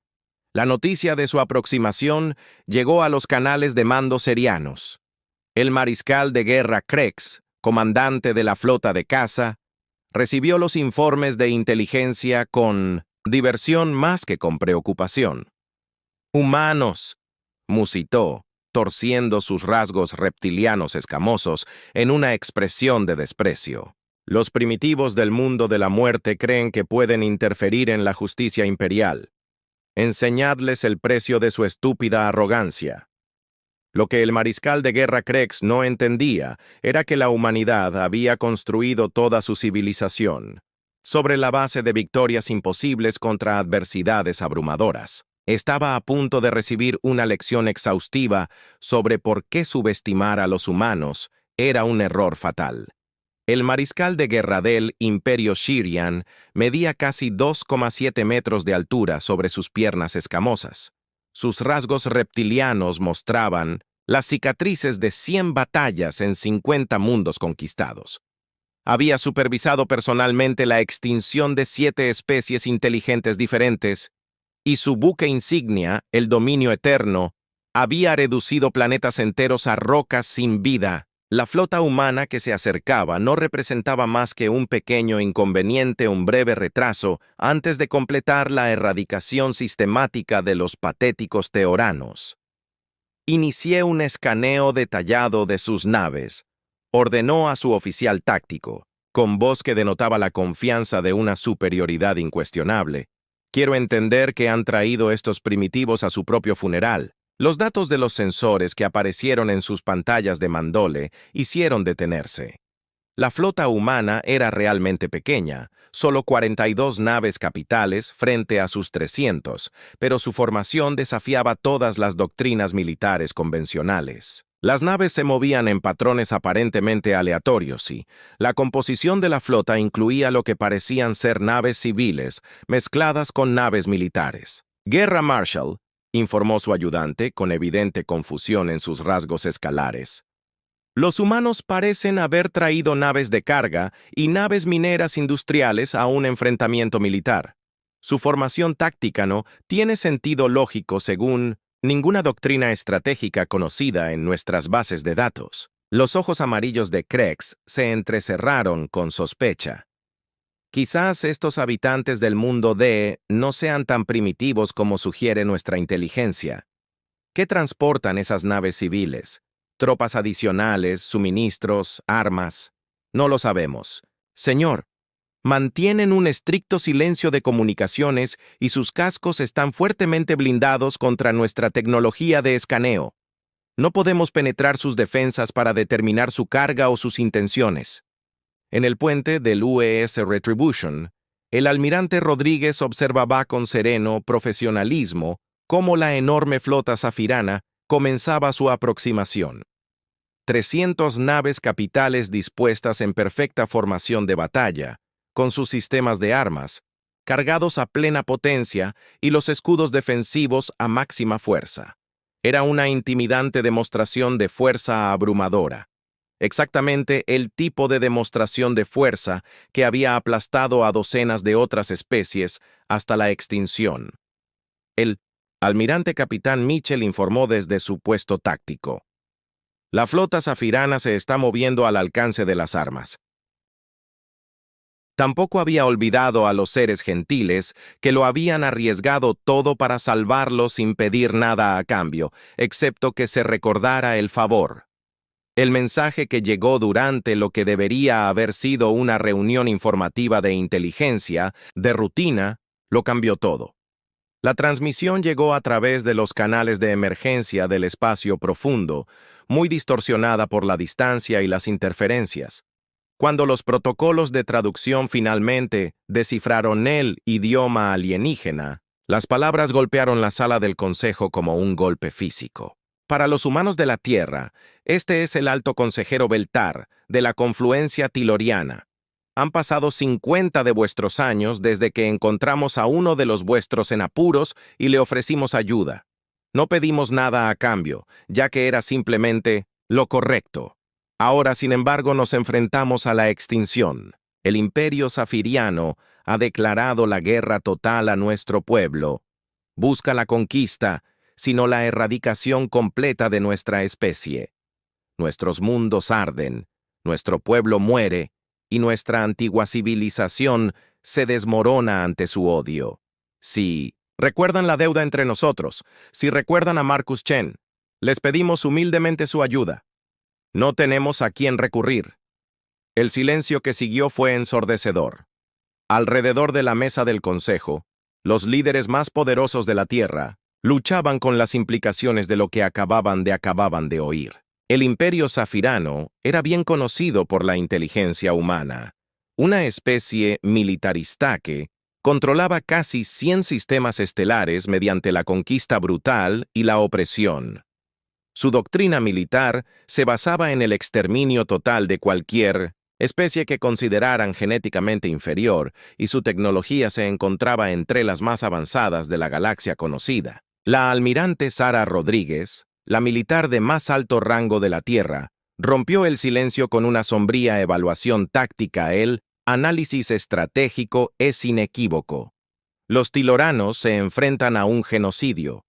la noticia de su aproximación llegó a los canales de mando serianos. El mariscal de guerra Krex, comandante de la flota de caza, recibió los informes de inteligencia con diversión más que con preocupación. «Humanos», musitó, torciendo sus rasgos reptilianos escamosos en una expresión de desprecio. Los primitivos del mundo de la muerte creen que pueden interferir en la justicia imperial. Enseñadles el precio de su estúpida arrogancia. Lo que el mariscal de guerra Krex no entendía era que la humanidad había construido toda su civilización sobre la base de victorias imposibles contra adversidades abrumadoras. Estaba a punto de recibir una lección exhaustiva sobre por qué subestimar a los humanos era un error fatal. El mariscal de guerra del Imperio Shirian medía casi 2,7 metros de altura sobre sus piernas escamosas. Sus rasgos reptilianos mostraban las cicatrices de 100 batallas en 50 mundos conquistados. Había supervisado personalmente la extinción de 7 especies inteligentes diferentes, y su buque insignia, el Dominio Eterno, había reducido planetas enteros a rocas sin vida. La flota humana que se acercaba no representaba más que un pequeño inconveniente, un breve retraso, antes de completar la erradicación sistemática de los patéticos teoranos. Inicié un escaneo detallado de sus naves, ordenó a su oficial táctico, con voz que denotaba la confianza de una superioridad incuestionable. Quiero entender que han traído estos primitivos a su propio funeral. Los datos de los sensores que aparecieron en sus pantallas de Mandole hicieron detenerse. La flota humana era realmente pequeña, solo 42 naves capitales frente a sus 300, pero su formación desafiaba todas las doctrinas militares convencionales. Las naves se movían en patrones aparentemente aleatorios y la composición de la flota incluía lo que parecían ser naves civiles mezcladas con naves militares. «Guerra Marshall», informó su ayudante con evidente confusión en sus rasgos escalares. «Los humanos parecen haber traído naves de carga y naves mineras industriales a un enfrentamiento militar. Su formación táctica no tiene sentido lógico según ninguna doctrina estratégica conocida en nuestras bases de datos». Los ojos amarillos de Krex se entrecerraron con sospecha. «Quizás estos habitantes del mundo D no sean tan primitivos como sugiere nuestra inteligencia. ¿Qué transportan esas naves civiles? ¿Tropas adicionales, suministros, armas? No lo sabemos. Señor, mantienen un estricto silencio de comunicaciones y sus cascos están fuertemente blindados contra nuestra tecnología de escaneo. No podemos penetrar sus defensas para determinar su carga o sus intenciones». En el puente del UES Retribution, el almirante Rodríguez observaba con sereno profesionalismo cómo la enorme flota zafirana comenzaba su aproximación. 300 naves capitales dispuestas en perfecta formación de batalla, con sus sistemas de armas, cargados a plena potencia y los escudos defensivos a máxima fuerza. Era una intimidante demostración de fuerza abrumadora. Exactamente el tipo de demostración de fuerza que había aplastado a docenas de otras especies hasta la extinción. El almirante capitán Mitchell informó desde su puesto táctico. La flota zafirana se está moviendo al alcance de las armas. Tampoco había olvidado a los seres gentiles que lo habían arriesgado todo para salvarlo sin pedir nada a cambio, excepto que se recordara el favor. El mensaje que llegó durante lo que debería haber sido una reunión informativa de inteligencia, de rutina, lo cambió todo. La transmisión llegó a través de los canales de emergencia del espacio profundo, muy distorsionada por la distancia y las interferencias. Cuando los protocolos de traducción finalmente descifraron el idioma alienígena, las palabras golpearon la sala del consejo como un golpe físico. Para los humanos de la Tierra, este es el alto consejero Beltar, de la confluencia tiloriana. Han pasado 50 de vuestros años desde que encontramos a uno de los vuestros en apuros y le ofrecimos ayuda. No pedimos nada a cambio, ya que era simplemente lo correcto. Ahora, sin embargo, nos enfrentamos a la extinción. El Imperio Zafiriano ha declarado la guerra total a nuestro pueblo. Busca la conquista, sino la erradicación completa de nuestra especie. Nuestros mundos arden, nuestro pueblo muere, y nuestra antigua civilización se desmorona ante su odio. Si recuerdan la deuda entre nosotros, si recuerdan a Marcus Chen, les pedimos humildemente su ayuda. No tenemos a quién recurrir. El silencio que siguió fue ensordecedor. Alrededor de la mesa del consejo, los líderes más poderosos de la Tierra luchaban con las implicaciones de lo que acababan de oír. El Imperio Zafirano era bien conocido por la inteligencia humana. Una especie militarista que controlaba casi 100 sistemas estelares mediante la conquista brutal y la opresión. Su doctrina militar se basaba en el exterminio total de cualquier especie que consideraran genéticamente inferior, y su tecnología se encontraba entre las más avanzadas de la galaxia conocida. La almirante Sara Rodríguez, la militar de más alto rango de la Tierra, rompió el silencio con una sombría evaluación táctica. El análisis estratégico es inequívoco. Los tiloranos se enfrentan a un genocidio.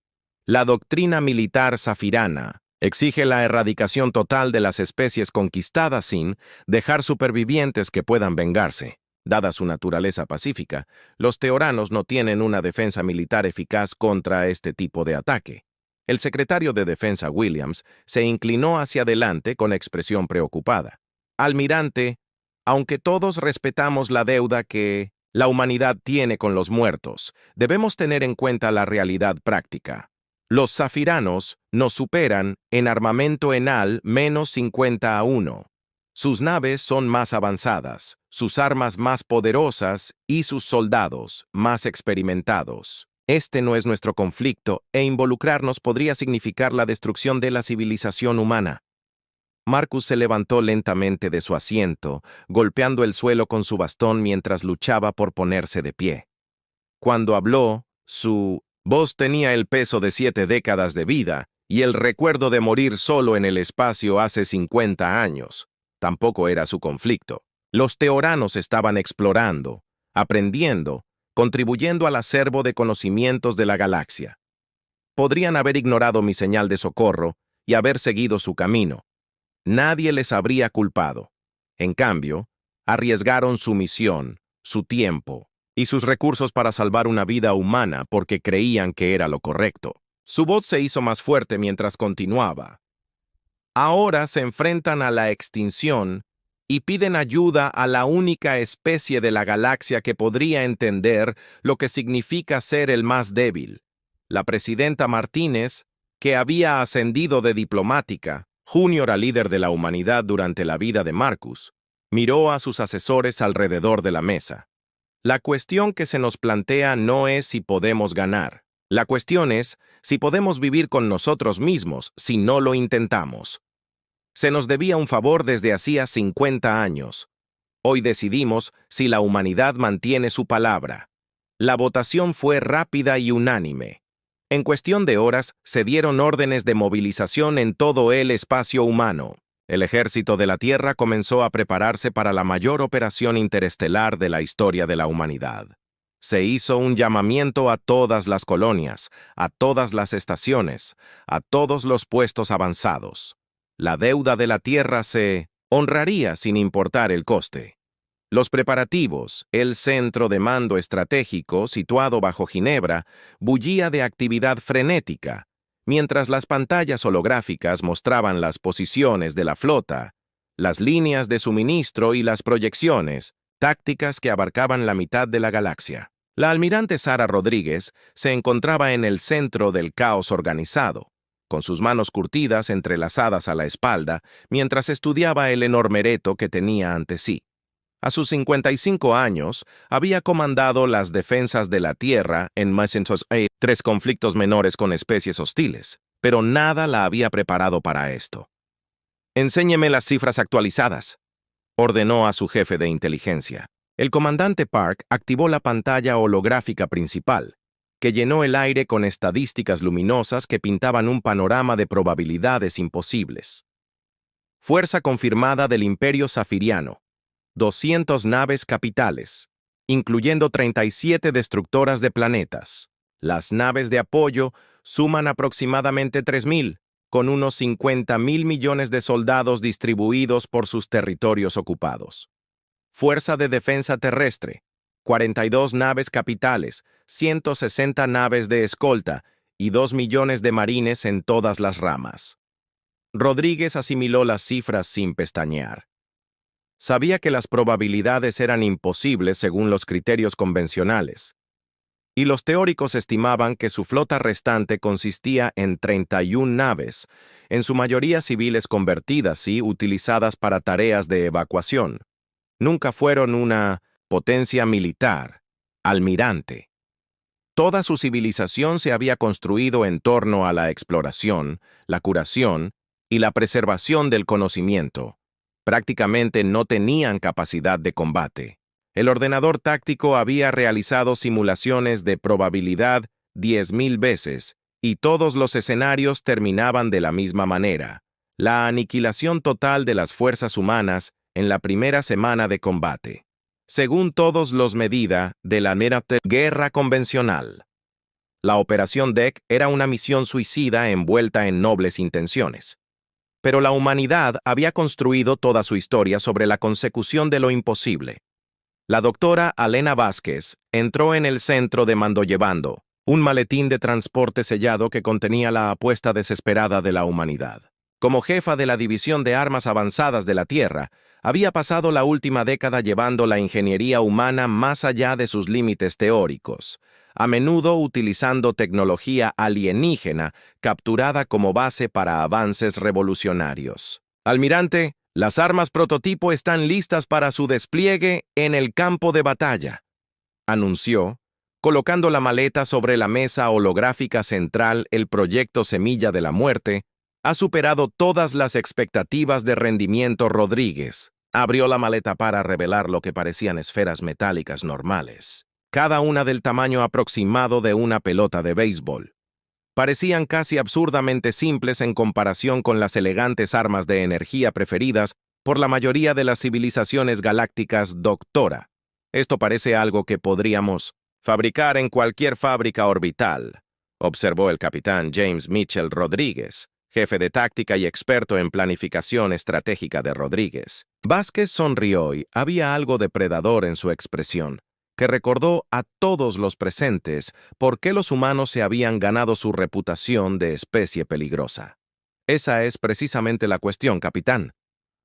La doctrina militar zafirana exige la erradicación total de las especies conquistadas sin dejar supervivientes que puedan vengarse. Dada su naturaleza pacífica, los teoranos no tienen una defensa militar eficaz contra este tipo de ataque. El secretario de Defensa Williams se inclinó hacia adelante con expresión preocupada. Almirante, aunque todos respetamos la deuda que la humanidad tiene con los muertos, debemos tener en cuenta la realidad práctica. Los zafiranos nos superan en armamento en al menos 50-1. Sus naves son más avanzadas, sus armas más poderosas y sus soldados más experimentados. Este no es nuestro conflicto, e involucrarnos podría significar la destrucción de la civilización humana. Marcus se levantó lentamente de su asiento, golpeando el suelo con su bastón mientras luchaba por ponerse de pie. Cuando habló, su voz tenía el peso de 7 décadas de vida y el recuerdo de morir solo en el espacio hace 50 años. Tampoco era su conflicto. Los teoranos estaban explorando, aprendiendo, contribuyendo al acervo de conocimientos de la galaxia. Podrían haber ignorado mi señal de socorro y haber seguido su camino. Nadie les habría culpado. En cambio, arriesgaron su misión, su tiempo y sus recursos para salvar una vida humana porque creían que era lo correcto. Su voz se hizo más fuerte mientras continuaba. Ahora se enfrentan a la extinción y piden ayuda a la única especie de la galaxia que podría entender lo que significa ser el más débil. La presidenta Martínez, que había ascendido de diplomática, Junior a líder de la humanidad durante la vida de Marcus, miró a sus asesores alrededor de la mesa. La cuestión que se nos plantea no es si podemos ganar. La cuestión es si podemos vivir con nosotros mismos si no lo intentamos. Se nos debía un favor desde hacía 50 años. Hoy decidimos si la humanidad mantiene su palabra. La votación fue rápida y unánime. En cuestión de horas, se dieron órdenes de movilización en todo el espacio humano. El ejército de la Tierra comenzó a prepararse para la mayor operación interestelar de la historia de la humanidad. Se hizo un llamamiento a todas las colonias, a todas las estaciones, a todos los puestos avanzados. La deuda de la Tierra se honraría sin importar el coste. Los preparativos, el centro de mando estratégico, situado bajo Ginebra, bullía de actividad frenética, mientras las pantallas holográficas mostraban las posiciones de la flota, las líneas de suministro y las proyecciones, tácticas que abarcaban la mitad de la galaxia. La almirante Sara Rodríguez se encontraba en el centro del caos organizado, con sus manos curtidas entrelazadas a la espalda, mientras estudiaba el enorme reto que tenía ante sí. A sus 55 años, había comandado las defensas de la Tierra en más de 3 conflictos menores con especies hostiles, pero nada la había preparado para esto. «Enséñeme las cifras actualizadas», ordenó a su jefe de inteligencia. El comandante Park activó la pantalla holográfica principal, que llenó el aire con estadísticas luminosas que pintaban un panorama de probabilidades imposibles. Fuerza confirmada del Imperio Zafiriano. 200 naves capitales, incluyendo 37 destructoras de planetas. Las naves de apoyo suman aproximadamente 3.000, con unos 50.000 millones de soldados distribuidos por sus territorios ocupados. Fuerza de defensa terrestre, 42 naves capitales, 160 naves de escolta y 2 millones de marines en todas las ramas. Rodríguez asimiló las cifras sin pestañear. Sabía que las probabilidades eran imposibles según los criterios convencionales, y los teóricos estimaban que su flota restante consistía en 31 naves, en su mayoría civiles convertidas y utilizadas para tareas de evacuación. Nunca fueron una potencia militar, almirante. Toda su civilización se había construido en torno a la exploración, la curación y la preservación del conocimiento. Prácticamente no tenían capacidad de combate. El ordenador táctico había realizado simulaciones de probabilidad 10.000 veces, y todos los escenarios terminaban de la misma manera: la aniquilación total de las fuerzas humanas en la primera semana de combate. Según todos los medida de la guerra convencional. La Operación DEC era una misión suicida envuelta en nobles intenciones. Pero la humanidad había construido toda su historia sobre la consecución de lo imposible. La doctora Alena Vázquez entró en el centro de mando llevando un maletín de transporte sellado que contenía la apuesta desesperada de la humanidad. Como jefa de la División de Armas Avanzadas de la Tierra, había pasado la última década llevando la ingeniería humana más allá de sus límites teóricos, a menudo utilizando tecnología alienígena capturada como base para avances revolucionarios. Almirante, las armas prototipo están listas para su despliegue en el campo de batalla, anunció, colocando la maleta sobre la mesa holográfica central. El proyecto Semilla de la Muerte ha superado todas las expectativas de rendimiento. Rodríguez abrió la maleta para revelar lo que parecían esferas metálicas normales, cada una del tamaño aproximado de una pelota de béisbol. Parecían casi absurdamente simples en comparación con las elegantes armas de energía preferidas por la mayoría de las civilizaciones galácticas. Doctora, esto parece algo que podríamos fabricar en cualquier fábrica orbital, observó el capitán James Mitchell Rodríguez, jefe de táctica y experto en planificación estratégica de Rodríguez. Vázquez sonrió y había algo depredador en su expresión, que recordó a todos los presentes por qué los humanos se habían ganado su reputación de especie peligrosa. Esa es precisamente la cuestión, capitán.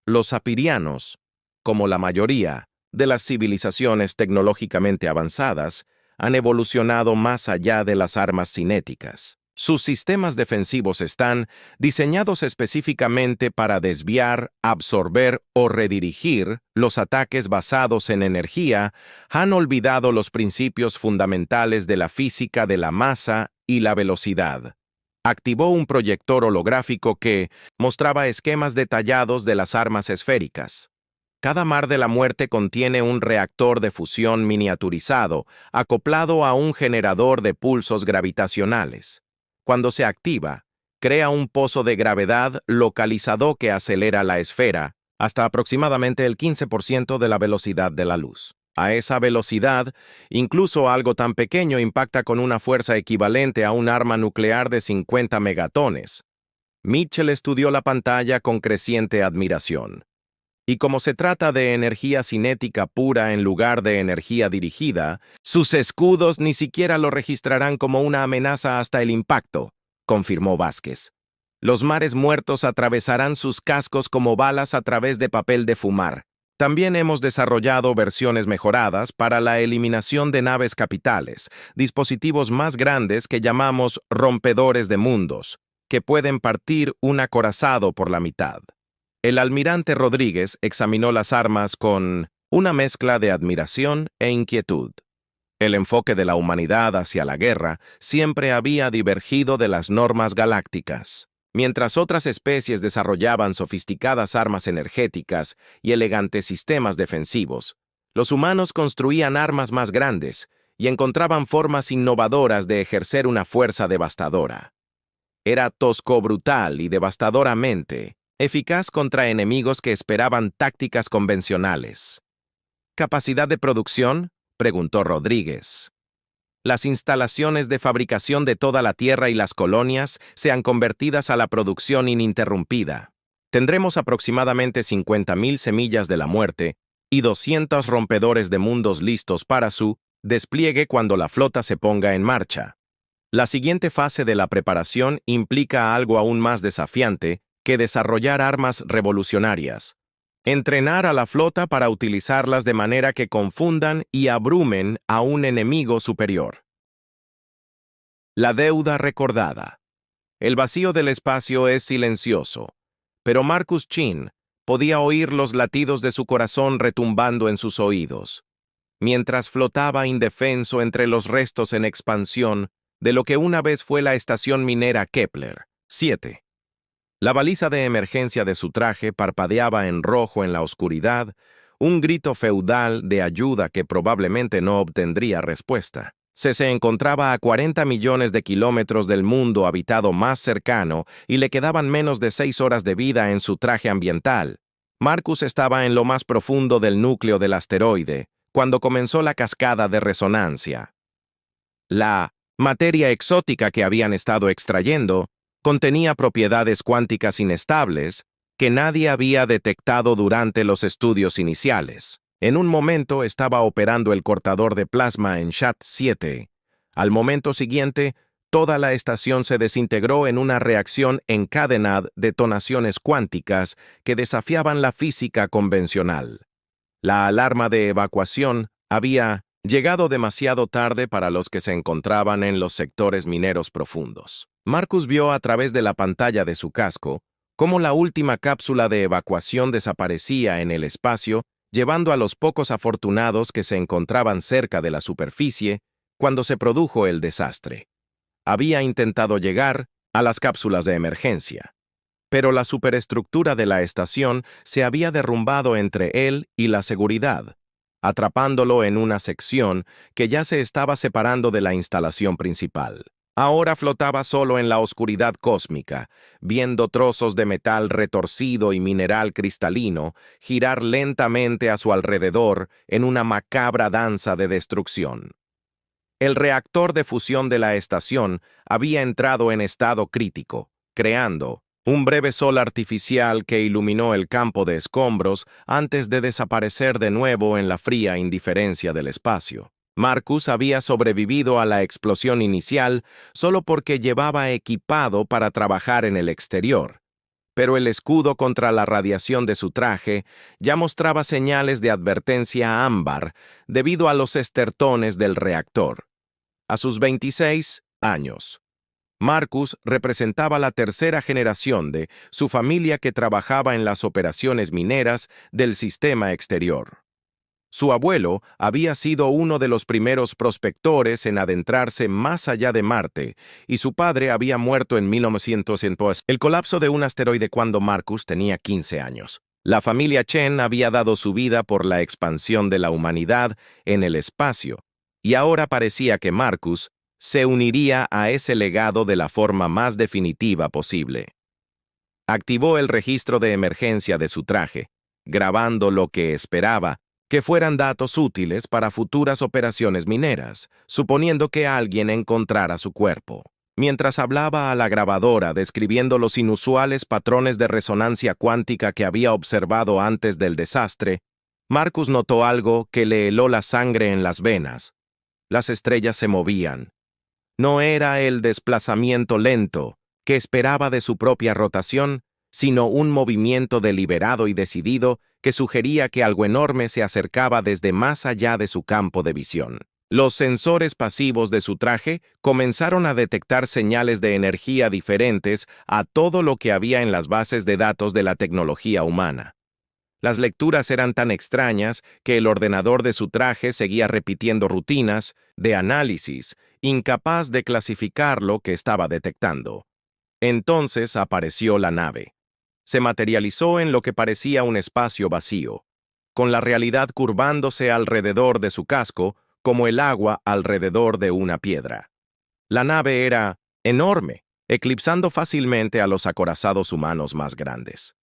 Los zapirianos, como la mayoría de las civilizaciones tecnológicamente avanzadas, han evolucionado más allá de las armas cinéticas. Sus sistemas defensivos están diseñados específicamente para desviar, absorber o redirigir los ataques basados en energía. Han olvidado los principios fundamentales de la física de la masa y la velocidad. Activó un proyector holográfico que mostraba esquemas detallados de las armas esféricas. Cada mar de la muerte contiene un reactor de fusión miniaturizado, acoplado a un generador de pulsos gravitacionales. Cuando se activa, crea un pozo de gravedad localizado que acelera la esfera hasta aproximadamente el 15% de la velocidad de la luz. A esa velocidad, incluso algo tan pequeño impacta con una fuerza equivalente a un arma nuclear de 50 megatones. Mitchell estudió la pantalla con creciente admiración. Y como se trata de energía cinética pura en lugar de energía dirigida, sus escudos ni siquiera lo registrarán como una amenaza hasta el impacto, confirmó Vázquez. Los mares muertos atravesarán sus cascos como balas a través de papel de fumar. También hemos desarrollado versiones mejoradas para la eliminación de naves capitales, dispositivos más grandes que llamamos rompedores de mundos, que pueden partir un acorazado por la mitad. El almirante Rodríguez examinó las armas con una mezcla de admiración e inquietud. El enfoque de la humanidad hacia la guerra siempre había divergido de las normas galácticas. Mientras otras especies desarrollaban sofisticadas armas energéticas y elegantes sistemas defensivos, los humanos construían armas más grandes y encontraban formas innovadoras de ejercer una fuerza devastadora. Era tosco-brutal y devastadoramente eficaz contra enemigos que esperaban tácticas convencionales. ¿Capacidad de producción?, preguntó Rodríguez. Las instalaciones de fabricación de toda la Tierra y las colonias sean convertidas a la producción ininterrumpida. Tendremos aproximadamente 50.000 semillas de la muerte y 200 rompedores de mundos listos para su despliegue cuando la flota se ponga en marcha. La siguiente fase de la preparación implica algo aún más desafiante que desarrollar armas revolucionarias. Entrenar a la flota para utilizarlas de manera que confundan y abrumen a un enemigo superior. La deuda recordada. El vacío del espacio es silencioso, pero Marcus Chin podía oír los latidos de su corazón retumbando en sus oídos, mientras flotaba indefenso entre los restos en expansión de lo que una vez fue la estación minera Kepler 7. La baliza de emergencia de su traje parpadeaba en rojo en la oscuridad, un grito feudal de ayuda que probablemente no obtendría respuesta. Se encontraba a 40 millones de kilómetros del mundo habitado más cercano y le quedaban menos de 6 horas de vida en su traje ambiental. Marcus estaba en lo más profundo del núcleo del asteroide, cuando comenzó la cascada de resonancia. La materia exótica que habían estado extrayendo contenía propiedades cuánticas inestables que nadie había detectado durante los estudios iniciales. En un momento estaba operando el cortador de plasma en Shat 7. Al momento siguiente, toda la estación se desintegró en una reacción en cadena de detonaciones cuánticas que desafiaban la física convencional. La alarma de evacuación había llegado demasiado tarde para los que se encontraban en los sectores mineros profundos. Marcus vio a través de la pantalla de su casco cómo la última cápsula de evacuación desaparecía en el espacio, llevando a los pocos afortunados que se encontraban cerca de la superficie cuando se produjo el desastre. Había intentado llegar a las cápsulas de emergencia, pero la superestructura de la estación se había derrumbado entre él y la seguridad, atrapándolo en una sección que ya se estaba separando de la instalación principal. Ahora flotaba solo en la oscuridad cósmica, viendo trozos de metal retorcido y mineral cristalino girar lentamente a su alrededor en una macabra danza de destrucción. El reactor de fusión de la estación había entrado en estado crítico, creando un breve sol artificial que iluminó el campo de escombros antes de desaparecer de nuevo en la fría indiferencia del espacio. Marcus había sobrevivido a la explosión inicial solo porque llevaba equipado para trabajar en el exterior, pero el escudo contra la radiación de su traje ya mostraba señales de advertencia ámbar debido a los estertones del reactor. A sus 26 años, Marcus representaba la tercera generación de su familia que trabajaba en las operaciones mineras del sistema exterior. Su abuelo había sido uno de los primeros prospectores en adentrarse más allá de Marte, y su padre había muerto en 1900 en el colapso de un asteroide cuando Marcus tenía 15 años. La familia Chen había dado su vida por la expansión de la humanidad en el espacio, y ahora parecía que Marcus se uniría a ese legado de la forma más definitiva posible. Activó el registro de emergencia de su traje, grabando lo que esperaba que fueran datos útiles para futuras operaciones mineras, suponiendo que alguien encontrara su cuerpo. Mientras hablaba a la grabadora describiendo los inusuales patrones de resonancia cuántica que había observado antes del desastre, Marcus notó algo que le heló la sangre en las venas. Las estrellas se movían. No era el desplazamiento lento que esperaba de su propia rotación, sino un movimiento deliberado y decidido que sugería que algo enorme se acercaba desde más allá de su campo de visión. Los sensores pasivos de su traje comenzaron a detectar señales de energía diferentes a todo lo que había en las bases de datos de la tecnología humana. Las lecturas eran tan extrañas que el ordenador de su traje seguía repitiendo rutinas de análisis, incapaz de clasificar lo que estaba detectando. Entonces apareció la nave. Se materializó en lo que parecía un espacio vacío, con la realidad curvándose alrededor de su casco como el agua alrededor de una piedra. La nave era enorme, eclipsando fácilmente a los acorazados humanos más grandes.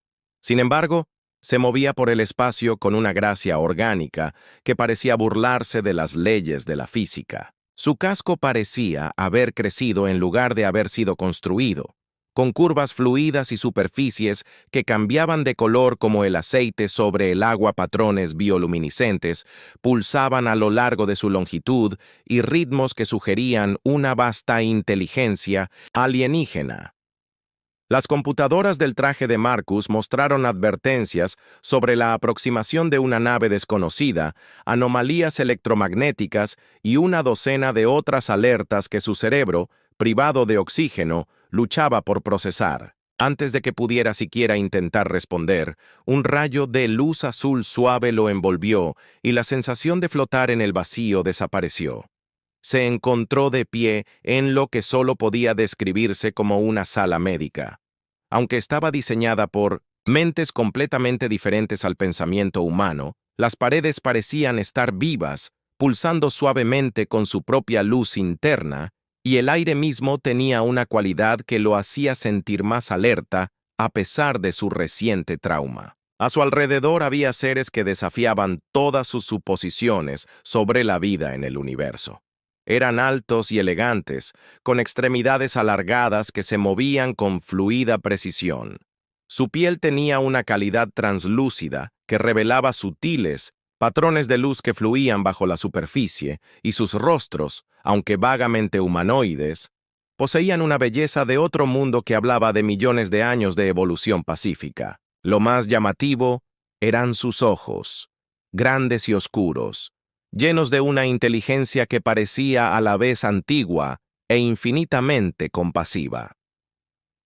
Sin embargo, se movía por el espacio con una gracia orgánica que parecía burlarse de las leyes de la física. Su casco parecía haber crecido en lugar de haber sido construido, con curvas fluidas y superficies que cambiaban de color como el aceite sobre el agua. Patrones bioluminiscentes pulsaban a lo largo de su longitud y ritmos que sugerían una vasta inteligencia alienígena. Las computadoras del traje de Marcus mostraron advertencias sobre la aproximación de una nave desconocida, anomalías electromagnéticas y una docena de otras alertas que su cerebro, privado de oxígeno, luchaba por procesar. Antes de que pudiera siquiera intentar responder, un rayo de luz azul suave lo envolvió y la sensación de flotar en el vacío desapareció. Se encontró de pie en lo que solo podía describirse como una sala médica. Aunque estaba diseñada por mentes completamente diferentes al pensamiento humano, las paredes parecían estar vivas, pulsando suavemente con su propia luz interna, y el aire mismo tenía una cualidad que lo hacía sentir más alerta a pesar de su reciente trauma. A su alrededor había seres que desafiaban todas sus suposiciones sobre la vida en el universo. Eran altos y elegantes, con extremidades alargadas que se movían con fluida precisión. Su piel tenía una calidad translúcida que revelaba sutiles patrones de luz que fluían bajo la superficie, y sus rostros, aunque vagamente humanoides, poseían una belleza de otro mundo que hablaba de millones de años de evolución pacífica. Lo más llamativo eran sus ojos, grandes y oscuros, llenos de una inteligencia que parecía a la vez antigua e infinitamente compasiva.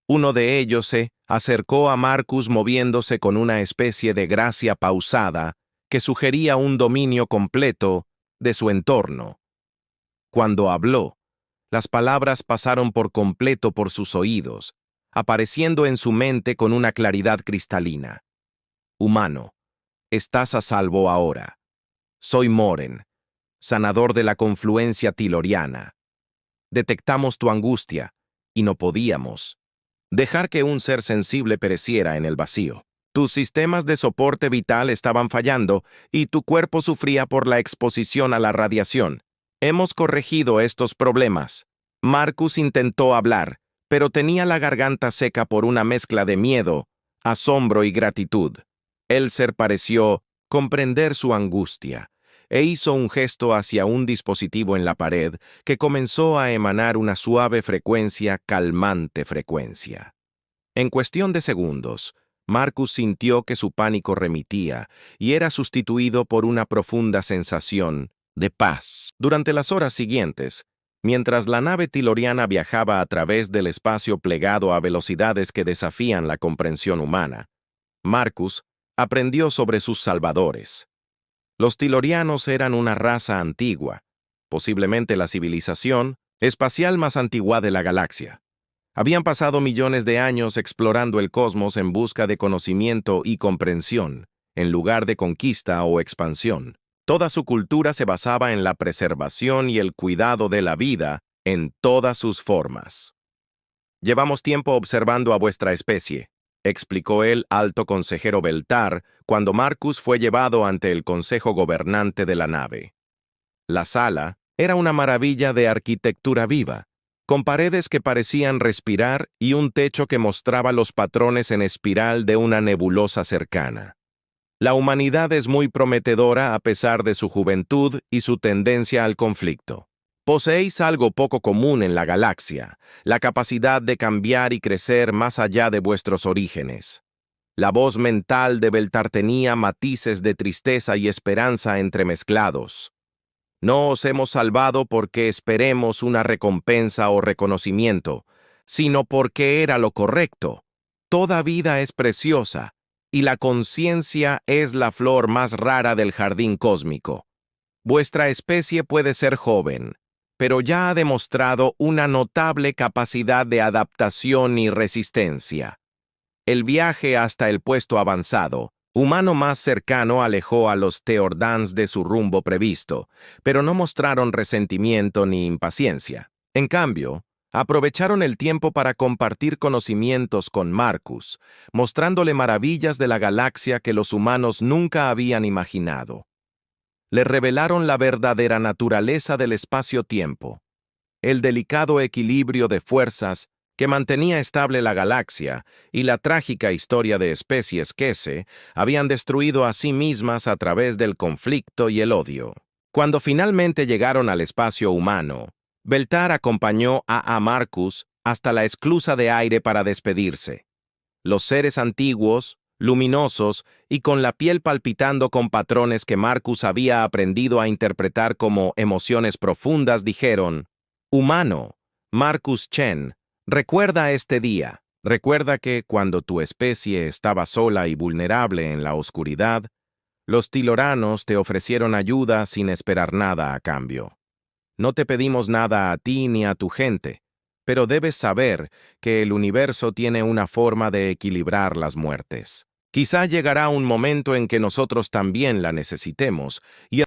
Uno de ellos se acercó a Marcus moviéndose con una especie de gracia pausada que sugería un dominio completo de su entorno. Cuando habló, las palabras pasaron por completo por sus oídos, apareciendo en su mente con una claridad cristalina. Humano, estás a salvo ahora. Soy Moren, sanador de la confluencia tiloriana. Detectamos tu angustia, y no podíamos dejar que un ser sensible pereciera en el vacío. Tus sistemas de soporte vital estaban fallando, y tu cuerpo sufría por la exposición a la radiación. Hemos corregido estos problemas. Marcus intentó hablar, pero tenía la garganta seca por una mezcla de miedo, asombro y gratitud. El ser pareció comprender su angustia, e hizo un gesto hacia un dispositivo en la pared que comenzó a emanar una suave calmante frecuencia. En cuestión de segundos, Marcus sintió que su pánico remitía y era sustituido por una profunda sensación de paz. Durante las horas siguientes, mientras la nave tiloriana viajaba a través del espacio plegado a velocidades que desafían la comprensión humana, Marcus aprendió sobre sus salvadores. Los tilorianos eran una raza antigua, posiblemente la civilización espacial más antigua de la galaxia. Habían pasado millones de años explorando el cosmos en busca de conocimiento y comprensión, en lugar de conquista o expansión. Toda su cultura se basaba en la preservación y el cuidado de la vida en todas sus formas. «Llevamos tiempo observando a vuestra especie», explicó el alto consejero Beltar cuando Marcus fue llevado ante el consejo gobernante de la nave. La sala era una maravilla de arquitectura viva, con paredes que parecían respirar y un techo que mostraba los patrones en espiral de una nebulosa cercana. La humanidad es muy prometedora a pesar de su juventud y su tendencia al conflicto. Poseéis algo poco común en la galaxia, la capacidad de cambiar y crecer más allá de vuestros orígenes. La voz mental de Beltar tenía matices de tristeza y esperanza entremezclados. No os hemos salvado porque esperemos una recompensa o reconocimiento, sino porque era lo correcto. Toda vida es preciosa, y la conciencia es la flor más rara del jardín cósmico. Vuestra especie puede ser joven, pero ya ha demostrado una notable capacidad de adaptación y resistencia. El viaje hasta el puesto avanzado, humano más cercano, alejó a los Teordans de su rumbo previsto, pero no mostraron resentimiento ni impaciencia. En cambio, aprovecharon el tiempo para compartir conocimientos con Marcus, mostrándole maravillas de la galaxia que los humanos nunca habían imaginado. Le revelaron la verdadera naturaleza del espacio-tiempo, el delicado equilibrio de fuerzas que mantenía estable la galaxia y la trágica historia de especies que se habían destruido a sí mismas a través del conflicto y el odio. Cuando finalmente llegaron al espacio humano, Beltar acompañó a Marcus hasta la esclusa de aire para despedirse. Los seres antiguos, luminosos y con la piel palpitando con patrones que Marcus había aprendido a interpretar como emociones profundas, dijeron: «Humano, Marcus Chen, recuerda este día. Recuerda que, cuando tu especie estaba sola y vulnerable en la oscuridad, los tiloranos te ofrecieron ayuda sin esperar nada a cambio. No te pedimos nada a ti ni a tu gente, pero debes saber que el universo tiene una forma de equilibrar las muertes. Quizá llegará un momento en que nosotros también la necesitemos, y